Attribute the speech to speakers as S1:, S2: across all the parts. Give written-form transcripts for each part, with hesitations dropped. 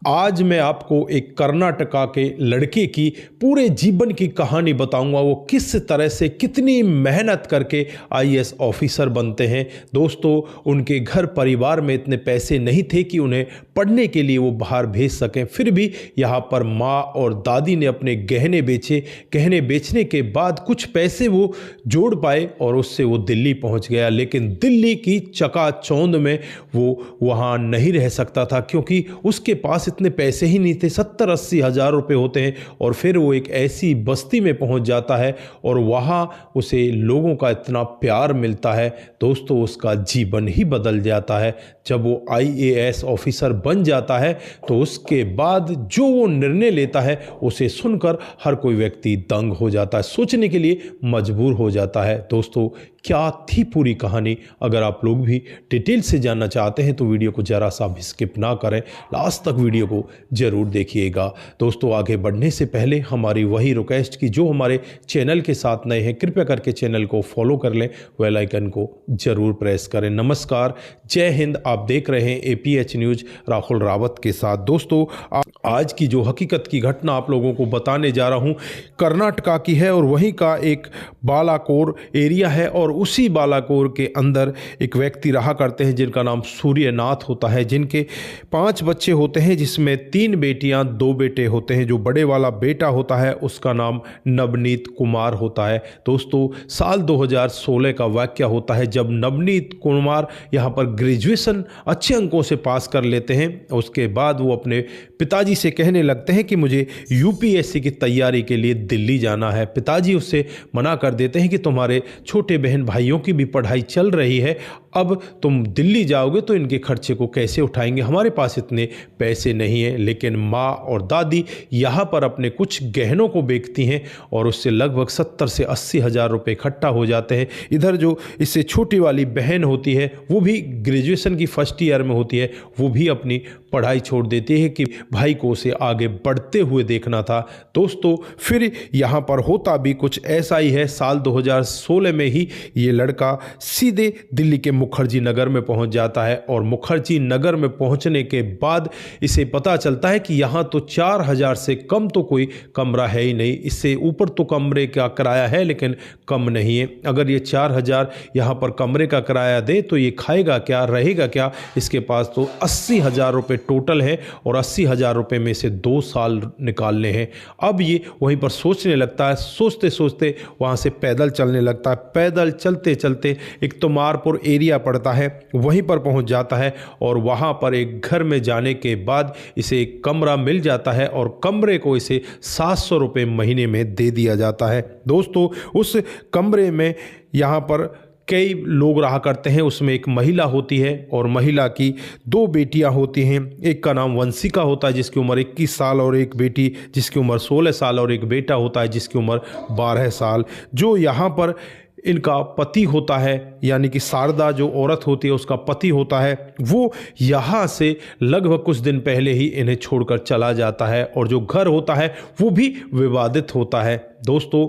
S1: आज मैं आपको एक कर्नाटका के लड़के की पूरे जीवन की कहानी बताऊंगा। वो किस तरह से कितनी मेहनत करके आईएएस ऑफिसर बनते हैं। दोस्तों, उनके घर परिवार में इतने पैसे नहीं थे कि उन्हें पढ़ने के लिए वो बाहर भेज सकें। फिर भी यहाँ पर माँ और दादी ने अपने गहने बेचे। गहने बेचने के बाद कुछ पैसे वो जोड़ पाए और उससे वो दिल्ली पहुँच गया। लेकिन दिल्ली की चकाचौंध में वो वहाँ नहीं रह सकता था, क्योंकि उसके पास इतने पैसे ही नहीं थे। 70-80 हज़ार रुपये होते हैं। और फिर वो एक ऐसी बस्ती में पहुंच जाता है और वहाँ उसे लोगों का इतना प्यार मिलता है। दोस्तों, उसका जीवन ही बदल जाता है। जब वो आईएएस ऑफिसर बन जाता है तो उसके बाद जो वो निर्णय लेता है उसे सुनकर हर कोई व्यक्ति दंग हो जाता है, सोचने के लिए मजबूर हो जाता है। दोस्तों, क्या थी पूरी कहानी? अगर आप लोग भी डिटेल से जानना चाहते हैं तो वीडियो को जरा सा भी स्किप ना करें, लास्ट तक वीडियो को जरूर देखिएगा। दोस्तों, आगे बढ़ने से पहले हमारी वही रिक्वेस्ट की जो हमारे चैनल के साथ नए हैं, कृपया करके चैनल को फॉलो कर लें, बेल आइकन को जरूर प्रेस करें। नमस्कार, जय हिंद। आप देख रहे हैं एपीएच न्यूज राहुल रावत के साथ। दोस्तों, आज की जो हकीकत की घटना आप लोगों को बताने जा रहा हूं, कर्नाटका की है और वहीं का एक बालाकोर एरिया है। और उसी बालाकोर के अंदर एक व्यक्ति रहा करते हैं जिनका नाम सूर्यनाथ होता है, जिनके 5 बच्चे होते हैं, जिसमें 3 बेटियां 2 बेटे होते हैं। जो बड़े वाला बेटा होता है उसका नाम नवनीत कुमार होता है। दोस्तों, साल 2016 का वाक्य होता है जब नवनीत कुमार यहाँ पर ग्रेजुएशन अच्छे अंकों से पास कर लेते हैं। उसके बाद वो अपने पिताजी से कहने लगते हैं कि मुझे यूपीएससी की तैयारी के लिए दिल्ली जाना है। पिताजी उससे मना कर देते हैं कि तुम्हारे छोटे बहन भाइयों की भी पढ़ाई चल रही है, अब तुम दिल्ली जाओगे तो इनके खर्चे को कैसे उठाएंगे, हमारे पास इतने पैसे नहीं हैं। लेकिन माँ और दादी यहाँ पर अपने कुछ गहनों को बेचती हैं और उससे लगभग 70 से 80 हज़ार रुपये इकट्ठा हो जाते हैं। इधर जो इससे छोटी वाली बहन होती है वो भी ग्रेजुएशन की फर्स्ट ईयर में होती है, वो भी अपनी पढ़ाई छोड़ देती है कि भाई को उसे आगे बढ़ते हुए देखना था। दोस्तों, फिर यहाँ पर होता भी कुछ ऐसा ही है। साल 2016 में ही ये लड़का सीधे दिल्ली के मुखर्जी नगर में पहुंच जाता है और मुखर्जी नगर में पहुंचने के बाद इसे पता चलता है कि यहाँ तो 4000 से कम तो कोई कमरा है ही नहीं। इससे ऊपर तो कमरे का किराया है लेकिन कम नहीं है। अगर ये 4000 यहाँ पर कमरे का किराया दे तो ये खाएगा क्या, रहेगा क्या? इसके पास तो 80 हज़ार रुपये टोटल है और 80 हज़ार रुपये में से 2 साल निकालने हैं। अब ये वहीं पर सोचने लगता है। सोचते सोचते वहाँ से पैदल चलने लगता है। पैदल चलते चलते एक तोमारपुर एरिया पड़ता है, वहीं पर पहुंच जाता है और वहां पर एक घर में जाने के बाद इसे एक कमरा मिल जाता है और कमरे को इसे 700 रुपये महीने में दे दिया जाता है। दोस्तों, उस कमरे में यहाँ पर कई लोग रहा करते हैं। उसमें एक महिला होती है और महिला की 2 बेटियां होती हैं। एक का नाम वंशिका होता है जिसकी उम्र 21 साल और एक बेटी जिसकी उम्र 16 साल और एक बेटा होता है जिसकी उम्र 12 साल। जो यहाँ पर इनका पति होता है, यानी कि शारदा जो औरत होती है उसका पति होता है, वो यहाँ से लगभग कुछ दिन पहले ही इन्हें छोड़कर चला जाता है और जो घर होता है वो भी विवादित होता है। दोस्तों,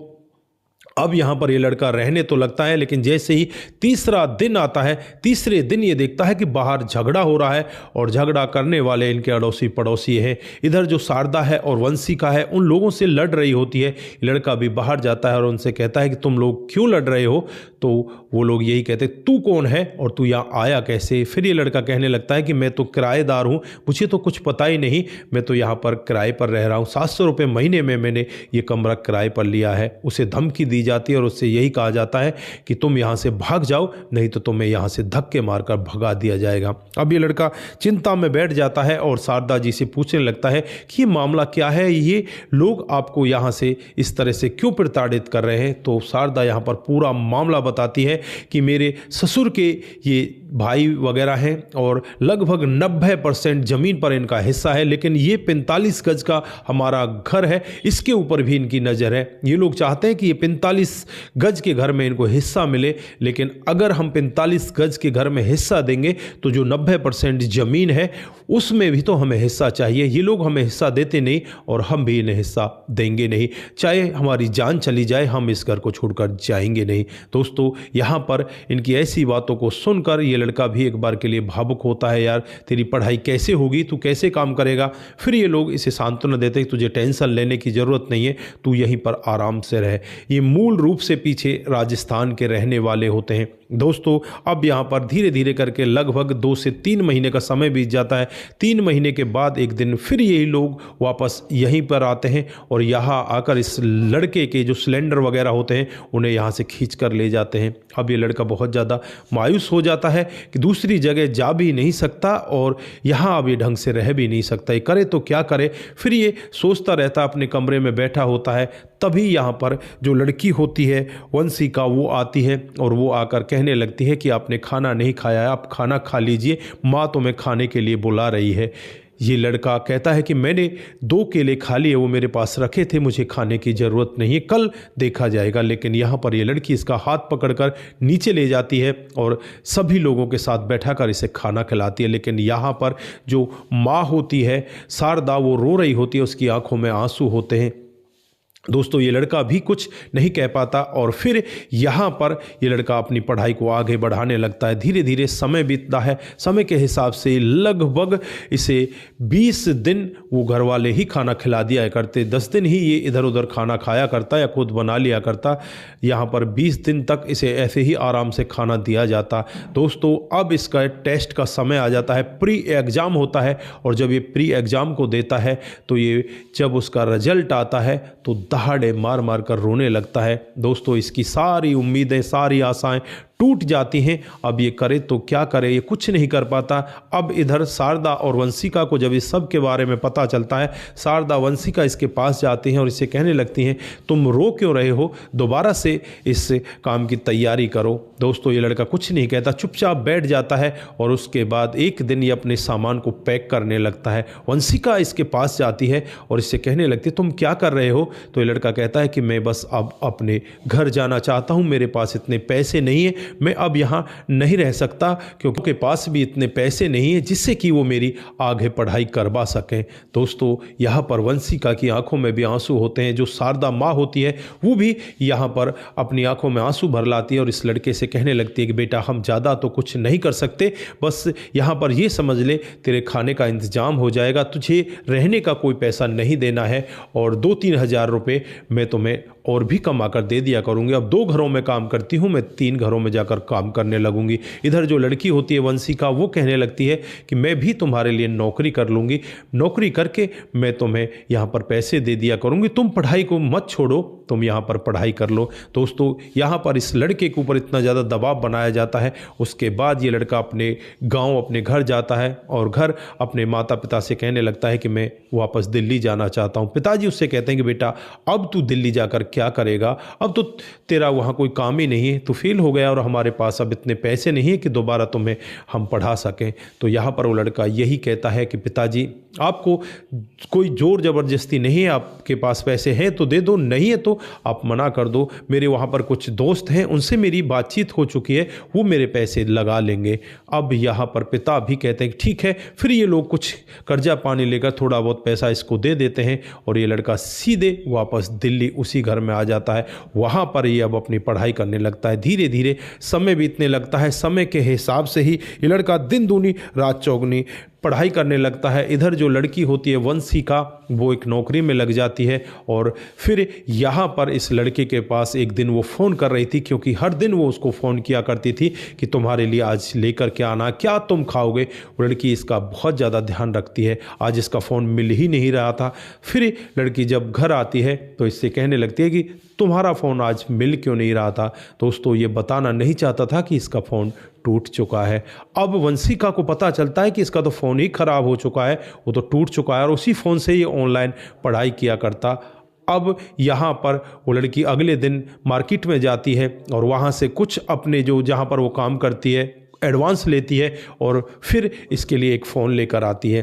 S1: अब यहाँ पर ये लड़का रहने तो लगता है, लेकिन जैसे ही तीसरा दिन आता है, तीसरे दिन ये देखता है कि बाहर झगड़ा हो रहा है और झगड़ा करने वाले इनके अड़ोसी पड़ोसी हैं। इधर जो शारदा है और वंशिका है उन लोगों से लड़ रही होती है। लड़का भी बाहर जाता है और उनसे कहता है कि तुम लोग क्यों लड़ रहे हो? तो वो लोग यही कहते, तू कौन है और तू यहाँ आया कैसे? फिर ये लड़का कहने लगता है कि मैं तो किराएदार हूँ, मुझे तो कुछ पता ही नहीं, मैं तो यहाँ पर किराए पर रह रहा हूँ। 700 रुपये महीने में मैंने ये कमरा किराए पर लिया है। उसे धमकी दी जाती है और उससे यही कहा जाता है कि तुम यहाँ से भाग जाओ, नहीं तो तुम्हें यहाँ से धक्के मारकर भगा दिया जाएगा। अब ये लड़का चिंता में बैठ जाता है और शारदा जी से पूछने लगता है कि ये मामला क्या है, ये लोग आपको यहाँ से इस तरह से क्यों प्रताड़ित कर रहे हैं? तो शारदा यहाँ पर पूरा मामला बताती है कि मेरे ससुर के ये भाई वगैरह हैं और लगभग 90% ज़मीन पर इनका हिस्सा है, लेकिन ये 45 गज का हमारा घर है, इसके ऊपर भी इनकी नज़र है। ये लोग चाहते हैं कि ये 45 गज के घर में इनको हिस्सा मिले, लेकिन अगर हम 45 गज के घर में हिस्सा देंगे तो जो 90% ज़मीन है उसमें भी तो हमें हिस्सा चाहिए। ये लोग हमें हिस्सा देते नहीं और हम भी इन्हें हिस्सा देंगे नहीं, चाहे हमारी जान चली जाए, हम इस घर को छोड़कर जाएंगे नहीं। दोस्तों, दोस्तों यहाँ पर इनकी ऐसी बातों को सुनकर ये लड़का भी एक बार के लिए भावुक होता है। यार तेरी पढ़ाई कैसे होगी, तू कैसे काम करेगा। फिर ये लोग इसे सांत्वना देते हैं, तुझे टेंशन लेने की ज़रूरत नहीं है, तू यहीं पर आराम से रहे। ये मूल रूप से पीछे राजस्थान के रहने वाले होते हैं। दोस्तों अब यहाँ पर धीरे धीरे करके लगभग 2 से 3 महीने का समय बीत जाता है। 3 महीने के बाद एक दिन फिर यही लोग वापस यहीं पर आते हैं और यहाँ आकर इस लड़के के जो सिलेंडर वगैरह होते हैं उन्हें यहाँ से खींच कर ले जाते हैं। अब ये लड़का बहुत ज़्यादा मायूस हो जाता है कि दूसरी जगह जा भी नहीं सकता और यहाँ अब ये ढंग से रह भी नहीं सकता, ये करे तो क्या करे। फिर ये सोचता रहता, अपने कमरे में बैठा होता है। तभी यहाँ पर जो लड़की होती है वंशिका, वो आती है और वो आकर कहने लगती है कि आपने खाना नहीं खाया है, आप खाना खा लीजिए, माँ तुम्हें खाने के लिए बुला रही है। ये लड़का कहता है कि मैंने 2 केले खा लिए, वो मेरे पास रखे थे, मुझे खाने की ज़रूरत नहीं है, कल देखा जाएगा। लेकिन यहाँ पर ये लड़की इसका हाथ पकड़कर नीचे ले जाती है और सभी लोगों के साथ बैठाकर इसे खाना खिलाती है। लेकिन यहाँ पर जो माँ होती है शारदा, वो रो रही होती है, उसकी आंखों में आंसू होते हैं। दोस्तों ये लड़का भी कुछ नहीं कह पाता और फिर यहाँ पर ये लड़का अपनी पढ़ाई को आगे बढ़ाने लगता है। धीरे धीरे समय बीतता है। समय के हिसाब से लगभग इसे 20 दिन वो घर वाले ही खाना खिला दिया करते। 10 दिन ही ये इधर उधर खाना खाया करता या खुद बना लिया करता। यहाँ पर 20 दिन तक इसे ऐसे ही आराम से खाना दिया जाता। दोस्तों अब इसका टेस्ट का समय आ जाता है, प्री एग्ज़ाम होता है और जब ये प्री एग्ज़ाम को देता है तो ये जब उसका रिजल्ट आता है तो दहाड़े मार मार कर रोने लगता है। दोस्तों इसकी सारी उम्मीदें, सारी आशाएं टूट जाती हैं। अब ये करे तो क्या करे, ये कुछ नहीं कर पाता। अब इधर शारदा और वंशिका को जब इस सब के बारे में पता चलता है, शारदा वंशिका इसके पास जाती हैं और इससे कहने लगती हैं तुम रो क्यों रहे हो, दोबारा से इस काम की तैयारी करो। दोस्तों ये लड़का कुछ नहीं कहता, चुपचाप बैठ जाता है और उसके बाद एक दिन ये अपने सामान को पैक करने लगता है। वंशिका इसके पास जाती है और इससे कहने लगती है तुम क्या कर रहे हो। तो ये लड़का कहता है कि मैं बस अब अपने घर जाना चाहता हूँ, मेरे पास इतने पैसे नहीं है, मैं अब यहाँ नहीं रह सकता क्योंकि उनके पास भी इतने पैसे नहीं है जिससे कि वो मेरी आगे पढ़ाई करवा सकें। दोस्तों यहाँ पर वंशिका की आंखों में भी आंसू होते हैं। जो शारदा माँ होती है वो भी यहाँ पर अपनी आंखों में आंसू भर लाती है और इस लड़के से कहने लगती है कि बेटा हम ज़्यादा तो कुछ नहीं कर सकते, बस यहाँ पर ये समझ ले तेरे खाने का इंतजाम हो जाएगा, तुझे रहने का कोई पैसा नहीं देना है और 2-3 हज़ार रुपये मैं तुम्हें और भी कमा कर दे दिया करूँगी। अब 2 घरों में काम करती हूँ, मैं 3 घरों में जाकर काम करने लगूंगी। इधर जो लड़की होती है वंशिका, वो कहने लगती है कि मैं भी तुम्हारे लिए नौकरी कर लूँगी, नौकरी करके मैं तुम्हें यहाँ पर पैसे दे दिया करूँगी, तुम पढ़ाई को मत छोड़ो, तुम यहाँ पर पढ़ाई कर लो। दोस्तों यहाँ पर इस लड़के के ऊपर इतना ज़्यादा दबाव बनाया जाता है। उसके बाद ये लड़का अपने गाँव, अपने घर जाता है और घर अपने माता पिता से कहने लगता है कि मैं वापस दिल्ली जाना चाहता हूँ। पिताजी उससे कहते हैं कि बेटा अब तू दिल्ली जाकर क्या करेगा, अब तो तेरा वहाँ कोई काम ही नहीं है, तू फेल हो गया और हमारे पास अब इतने पैसे नहीं है कि दोबारा तुम्हें हम पढ़ा सकें। तो यहाँ पर वो लड़का यही कहता है कि पिताजी आपको कोई जोर ज़बरदस्ती नहीं है, आपके पास पैसे हैं तो दे दो, नहीं है तो आप मना कर दो, मेरे वहाँ पर कुछ दोस्त हैं उनसे मेरी बातचीत हो चुकी है, वो मेरे पैसे लगा लेंगे। अब यहाँ पर पिता भी कहते हैं कि ठीक है। फिर ये लोग कुछ कर्जा पानी लेकर थोड़ा बहुत पैसा इसको दे देते हैं और ये लड़का सीधे वापस दिल्ली उसी घर में आ जाता है। वहाँ पर ये अब अपनी पढ़ाई करने लगता है। धीरे धीरे समय बीतने लगता है। समय के हिसाब से ही ये लड़का दिन दूनी रात चौगुनी पढ़ाई करने लगता है। इधर जो लड़की होती है वंशिका, वो एक नौकरी में लग जाती है और फिर यहाँ पर इस लड़के के पास एक दिन वो फ़ोन कर रही थी, क्योंकि हर दिन वो उसको फ़ोन किया करती थी कि तुम्हारे लिए आज लेकर के आना, क्या तुम खाओगे। वो लड़की इसका बहुत ज़्यादा ध्यान रखती है। आज इसका फ़ोन मिल ही नहीं रहा था। फिर लड़की जब घर आती है तो इससे कहने लगती है कि तुम्हारा फ़ोन आज मिल क्यों नहीं रहा था। दोस्तों ये बताना नहीं चाहता था कि इसका फ़ोन टूट चुका है। अब वंशिका को पता चलता है कि इसका तो फ़ोन ही ख़राब हो चुका है, वो तो टूट चुका है और उसी फ़ोन से ये ऑनलाइन पढ़ाई किया करता। अब यहाँ पर वो लड़की अगले दिन मार्केट में जाती है और वहाँ से कुछ अपने जो जहाँ पर वो काम करती है एडवांस लेती है और फिर इसके लिए एक फ़ोन लेकर आती है।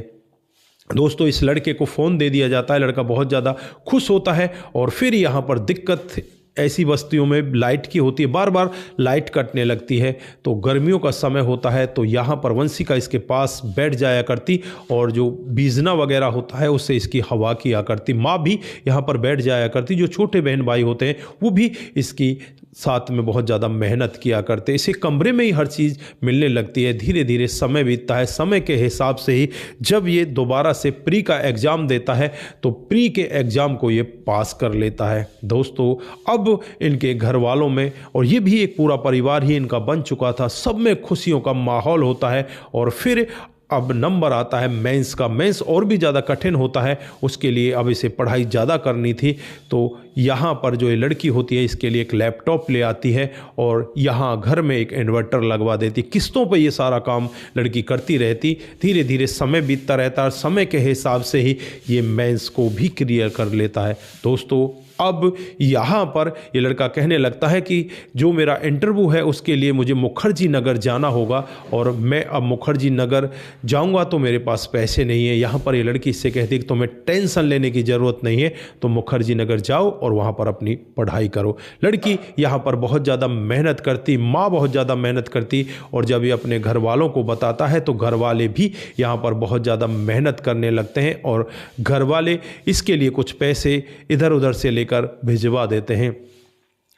S1: दोस्तों इस लड़के को फ़ोन दे दिया जाता है। लड़का बहुत ज़्यादा खुश होता है और फिर यहाँ पर दिक्कत ऐसी बस्तियों में लाइट की होती है, बार बार लाइट कटने लगती है। तो गर्मियों का समय होता है तो यहाँ पर वंशिका इसके पास बैठ जाया करती और जो बीजना वगैरह होता है उससे इसकी हवा किया करती। माँ भी यहाँ पर बैठ जाया करती। जो छोटे बहन भाई होते हैं वो भी इसकी साथ में बहुत ज़्यादा मेहनत किया करते। इसे कमरे में ही हर चीज़ मिलने लगती है। धीरे धीरे समय बीतता है। समय के हिसाब से ही जब ये दोबारा से प्री का एग्ज़ाम देता है तो प्री के एग्ज़ाम को ये पास कर लेता है। दोस्तों, अब इनके घर वालों में, और ये भी एक पूरा परिवार ही इनका बन चुका था, सब में खुशियों का माहौल होता है। और फिर अब नंबर आता है मेंस का। मेंस और भी ज़्यादा कठिन होता है, उसके लिए अब इसे पढ़ाई ज़्यादा करनी थी। तो यहाँ पर जो ये लड़की होती है इसके लिए एक लैपटॉप ले आती है और यहाँ घर में एक इन्वर्टर लगवा देती। किस्तों पे ये सारा काम लड़की करती रहती। धीरे धीरे समय बीतता रहता है। समय के हिसाब से ही ये मेंस को भी क्लियर कर लेता है। दोस्तों, अब यहाँ पर ये लड़का कहने लगता है कि जो मेरा इंटरव्यू है उसके लिए मुझे मुखर्जी नगर जाना होगा और मैं अब मुखर्जी नगर जाऊँगा तो मेरे पास पैसे नहीं है। यहाँ पर ये लड़की इससे कहती है कि तुम्हें टेंशन लेने की ज़रूरत नहीं है, तो मुखर्जी नगर जाओ और वहाँ पर अपनी पढ़ाई करो। लड़की यहाँ पर बहुत ज़्यादा मेहनत करती, माँ बहुत ज़्यादा मेहनत करती, और जब ये अपने घर वालों को बताता है तो घर वाले भी यहाँ पर बहुत ज़्यादा मेहनत करने लगते हैं और घर वाले इसके लिए कुछ पैसे इधर उधर से लेकर भिजवा देते हैं।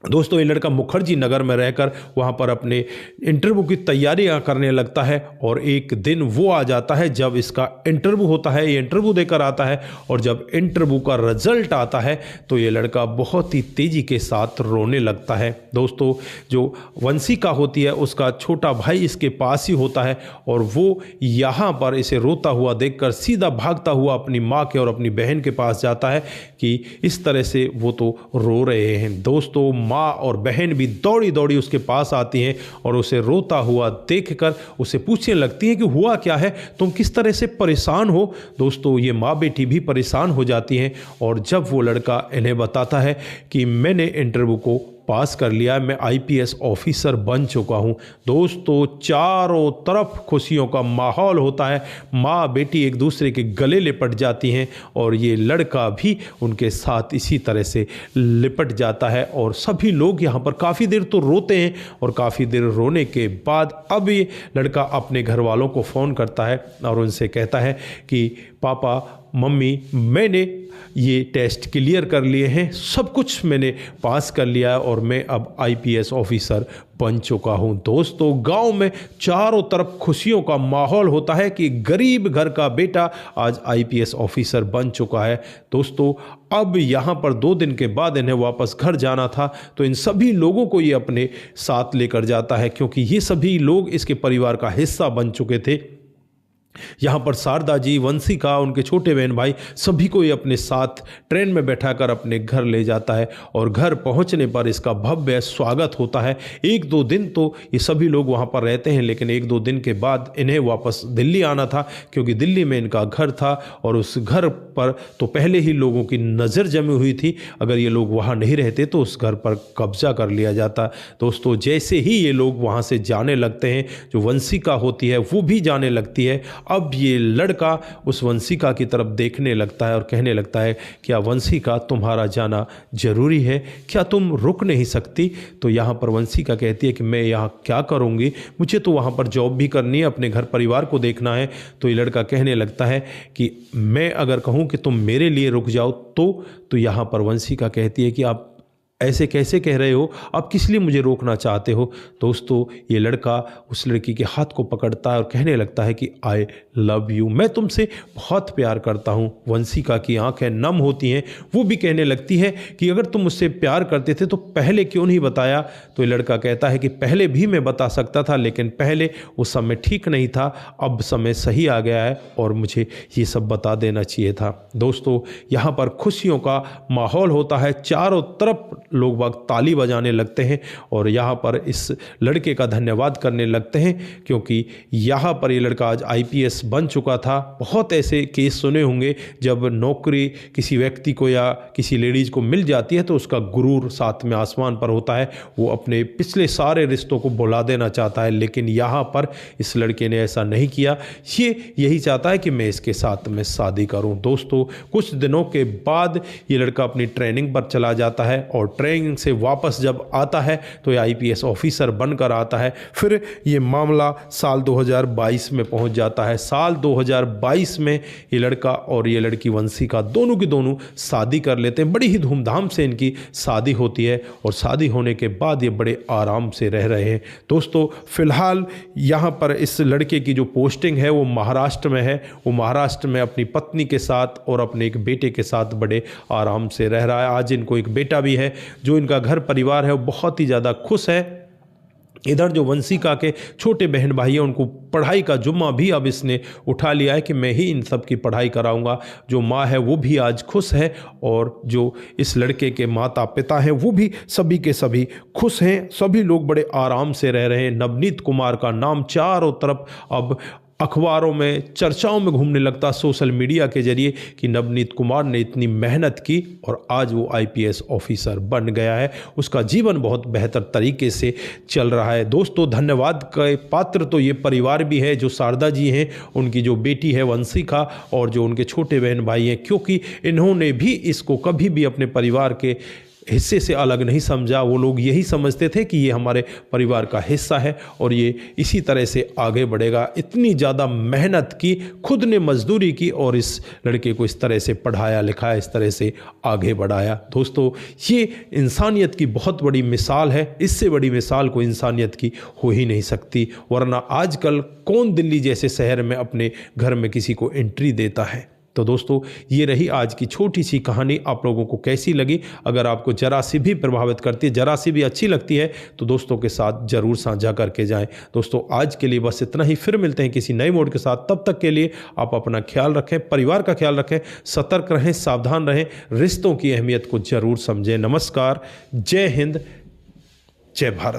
S1: दोस्तों, ये लड़का मुखर्जी नगर में रहकर वहाँ पर अपने इंटरव्यू की तैयारियाँ करने लगता है और एक दिन वो आ जाता है जब इसका इंटरव्यू होता है। ये इंटरव्यू देकर आता है और जब इंटरव्यू का रिजल्ट आता है तो ये लड़का बहुत ही तेज़ी के साथ रोने लगता है। दोस्तों, जो वंशिका होती है उसका छोटा भाई इसके पास ही होता है और वो यहाँ पर इसे रोता हुआ देखकर सीधा भागता हुआ अपनी माँ के और अपनी बहन के पास जाता है कि इस तरह से वो तो रो रहे हैं। दोस्तों, माँ और बहन भी दौड़ी दौड़ी उसके पास आती हैं और उसे रोता हुआ देखकर उसे पूछने लगती हैं कि हुआ क्या है, तुम किस तरह से परेशान हो। दोस्तों, ये माँ बेटी भी परेशान हो जाती हैं और जब वो लड़का इन्हें बताता है कि मैंने इंटरव्यू को पास कर लिया, मैं आईपीएस ऑफिसर बन चुका हूँ। दोस्तों, चारों तरफ खुशियों का माहौल होता है। माँ बेटी एक दूसरे के गले लिपट जाती हैं और ये लड़का भी उनके साथ इसी तरह से लिपट जाता है और सभी लोग यहाँ पर काफ़ी देर तो रोते हैं और काफ़ी देर रोने के बाद अब ये लड़का अपने घर वालों को फ़ोन करता है और उनसे कहता है कि पापा, मम्मी, मैंने ये टेस्ट क्लियर कर लिए हैं, सब कुछ मैंने पास कर लिया है और मैं अब आईपीएस ऑफिसर बन चुका हूँ। दोस्तों, गांव में चारों तरफ खुशियों का माहौल होता है कि गरीब घर का बेटा आज आईपीएस ऑफिसर बन चुका है। दोस्तों, अब यहाँ पर 2 दिन के बाद इन्हें वापस घर जाना था तो इन सभी लोगों को ये अपने साथ लेकर जाता है क्योंकि ये सभी लोग इसके परिवार का हिस्सा बन चुके थे। यहाँ पर शारदा जी, वंशिका, उनके छोटे बहन भाई सभी को ये अपने साथ ट्रेन में बैठाकर अपने घर ले जाता है और घर पहुँचने पर इसका भव्य स्वागत होता है। 1-2 दिन तो ये सभी लोग वहाँ पर रहते हैं लेकिन 1-2 दिन के बाद इन्हें वापस दिल्ली आना था क्योंकि दिल्ली में इनका घर था और उस घर पर तो पहले ही लोगों की नज़र जमी हुई थी। अगर ये लोग वहाँ नहीं रहते तो उस घर पर कब्जा कर लिया जाता। दोस्तों, जैसे ही ये लोग वहाँ से जाने लगते हैं, जो वंशिका होती है वो भी जाने लगती है। अब ये लड़का उस वंशिका की तरफ देखने लगता है और कहने लगता है, क्या वंशिका, तुम्हारा जाना जरूरी है, क्या तुम रुक नहीं सकती? तो यहाँ पर वंशिका कहती है कि मैं यहाँ क्या करूँगी, मुझे तो वहाँ पर जॉब भी करनी है, अपने घर परिवार को देखना है। तो ये लड़का कहने लगता है कि मैं अगर कहूँ कि तुम मेरे लिए रुक जाओ तो यहाँ पर वंशिका कहती है कि आप ऐसे कैसे कह रहे हो, आप किस लिए मुझे रोकना चाहते हो? दोस्तों, ये लड़का उस लड़की के हाथ को पकड़ता है और कहने लगता है कि आई लव यू, मैं तुमसे बहुत प्यार करता हूँ। वंशिका की आंखें नम होती हैं, वो भी कहने लगती है कि अगर तुम मुझसे प्यार करते थे तो पहले क्यों नहीं बताया? तो ये लड़का कहता है कि पहले भी मैं बता सकता था लेकिन पहले उस समय ठीक नहीं था, अब समय सही आ गया है और मुझे ये सब बता देना चाहिए था। दोस्तों, यहाँ पर खुशियों का माहौल होता है, चारों तरफ लोग बाग ताली बजाने लगते हैं और यहाँ पर इस लड़के का धन्यवाद करने लगते हैं क्योंकि यहाँ पर ये लड़का आज आईपीएस बन चुका था। बहुत ऐसे केस सुने होंगे जब नौकरी किसी व्यक्ति को या किसी लेडीज़ को मिल जाती है तो उसका गुरूर साथ में आसमान पर होता है, वो अपने पिछले सारे रिश्तों को भुला देना चाहता है, लेकिन यहाँ पर इस लड़के ने ऐसा नहीं किया। ये यही चाहता है कि मैं इसके साथ में शादी करूँ। दोस्तों, कुछ दिनों के बाद ये लड़का अपनी ट्रेनिंग पर चला जाता है और ट्रेनिंग से वापस जब आता है तो ये आईपीएस ऑफिसर बनकर आता है। फिर ये मामला साल 2022 में पहुंच जाता है। साल 2022 में ये लड़का और ये लड़की वंशिका दोनों की दोनों शादी कर लेते हैं। बड़ी ही धूमधाम से इनकी शादी होती है और शादी होने के बाद ये बड़े आराम से रह रहे हैं। दोस्तों फिलहाल यहाँ पर इस लड़के की जो पोस्टिंग है वो महाराष्ट्र में है। वो महाराष्ट्र में अपनी पत्नी के साथ और अपने एक बेटे के साथ बड़े आराम से रह रहा है। आज इनको एक बेटा भी है। जो इनका घर परिवार है वो बहुत ही ज़्यादा खुश है। इधर जो वंशिका के छोटे बहन भाई हैं उनको पढ़ाई का जुम्मा भी अब इसने उठा लिया है कि मैं ही इन सब की पढ़ाई कराऊंगा। जो माँ है वो भी आज खुश है और जो इस लड़के के माता पिता हैं वो भी सभी के सभी खुश हैं। सभी लोग बड़े आराम से रह रहे हैं। नवनीत कुमार का नाम चारों तरफ अब अखबारों में चर्चाओं में घूमने लगता सोशल मीडिया के जरिए कि नवनीत कुमार ने इतनी मेहनत की और आज वो आईपीएस ऑफिसर बन गया है। उसका जीवन बहुत बेहतर तरीके से चल रहा है। दोस्तों धन्यवाद के पात्र तो ये परिवार भी है जो शारदा जी हैं, उनकी जो बेटी है वंशिका और जो उनके छोटे बहन भाई हैं, क्योंकि इन्होंने भी इसको कभी भी अपने परिवार के हिस्से से अलग नहीं समझा। वो लोग यही समझते थे कि ये हमारे परिवार का हिस्सा है और ये इसी तरह से आगे बढ़ेगा। इतनी ज़्यादा मेहनत की, खुद ने मजदूरी की और इस लड़के को इस तरह से पढ़ाया लिखाया, इस तरह से आगे बढ़ाया। दोस्तों ये इंसानियत की बहुत बड़ी मिसाल है। इससे बड़ी मिसाल कोई इंसानियत की हो ही नहीं सकती। वरना आजकल कौन दिल्ली जैसे शहर में अपने घर में किसी को एंट्री देता है। तो दोस्तों ये रही आज की छोटी सी कहानी। आप लोगों को कैसी लगी? अगर आपको जरा सी भी प्रभावित करती है, जरा सी भी अच्छी लगती है तो दोस्तों के साथ ज़रूर साझा करके जाएं। दोस्तों आज के लिए बस इतना ही। फिर मिलते हैं किसी नए मोड के साथ। तब तक के लिए आप अपना ख्याल रखें, परिवार का ख्याल रखें, सतर्क रहें, सावधान रहें, रिश्तों की अहमियत को ज़रूर समझें। नमस्कार, जय हिंद, जय भारत।